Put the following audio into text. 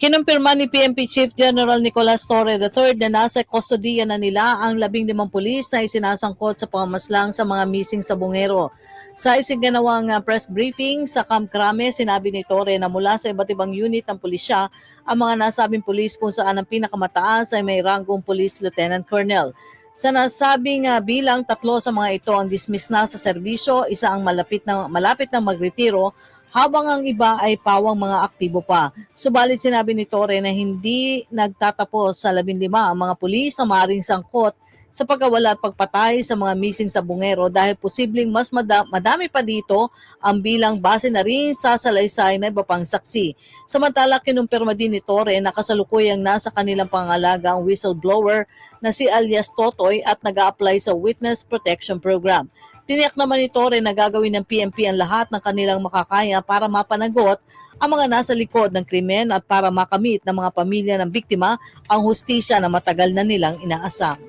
Kinumpirma ni PNP Chief General Nicolas Torre III na nasa kustodiya na nila ang 15 pulis na isinasangkot sa pamamaslang sa mga missing sa Bungero. Sa isinagawang press briefing sa Camp Crame, sinabi ni Torre na mula sa iba't ibang unit ng pulisya ang mga nasabing pulis kung saan ang pinakamataas ay may ranggong Police Lieutenant Colonel. Sa nasabing bilang, 3 sa mga ito ang dismiss na sa serbisyo, isa ang malapit na magretiro, habang ang iba ay pawang mga aktibo pa. Subalit sinabi ni Torre na hindi nagtatapos sa 15 ang mga pulis na maaaring sangkot sa pagkawala at pagpatay sa mga missing sa Bungero dahil posibleng mas madami pa dito ang bilang base na rin sa salaysay na iba pang saksi. Samantala, kinumpirma din ni Torre na kasalukuyang nasa kanilang pangalaga ang whistleblower na si alias Totoy at nag-a-apply sa Witness Protection Program. Tiniyak naman ni Torre na gagawin ng PNP ang lahat ng kanilang makakaya para mapanagot ang mga nasa likod ng krimen at para makamit ng mga pamilya ng biktima ang hustisya na matagal na nilang inaasam.